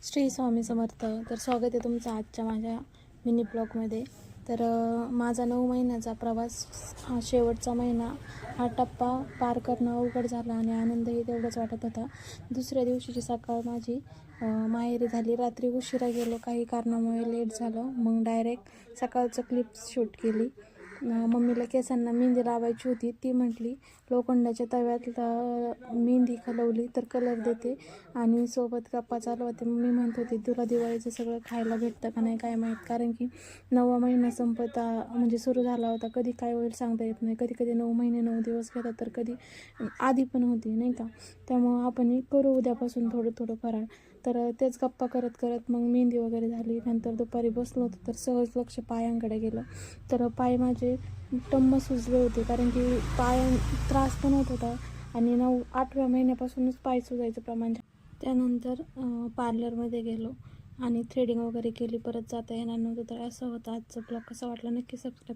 श्री स्वामी समर्थ. तर स्वागत आहे तुमचं आजच्या माझ्या मिनी ब्लॉगमध्ये. तर माझा 9 महिन्याचा प्रवास, हा शेवटचा महिना, हा टप्पा पार करणं अवघड झाला आणि आनंदही तेवढंच वाटत होता. दुसऱ्या दिवशीची सकाळ माझी माहेरी झाली. रात्री उशिरा गेलो, काही कारणामुळे लेट झालं. मग डायरेक्ट सकाळचं क्लिप शूट केली. मम्मीला केसांना मेहंदी लावायची होती. ती म्हटली लोखंडाच्या तव्यात मेहंदी खलवली तर कलर देते, आणि सोबत गप्पा चालू होते. मी म्हणत होती तुला दिवाळीचं सगळं खायला भेटतं का नाही काय माहीत, कारण की 9वा महिना म्हणजे सुरू झाला होता. कधी काय होईल सांगता येत नाही. कधी कधी 9 महिने 9 दिवस घेतात, तर कधी आधी पण होती नाही का. त्यामुळं आपण करू उद्यापासून थोडं थोडं फराळ. तर तेच गप्पा करत करत मग मेहंदी वगैरे झाली. नंतर दुपारी बसलो होतो, तर सहज लक्ष पायांकडे गेलं. तर पाय माझे टम्म सुजले होते, कारण की त्रास पण होत होता आणि 8व्या महिन्यापासूनच पाय सुजायचं प्रमाण. त्यानंतर पार्लरमध्ये गेलो आणि थ्रेडिंग वगैरे केली. परत जाता येणार नव्हतं. तर असं होतं आजचं ब्लॉग. कसा वाटला नक्की सबस्क्राईब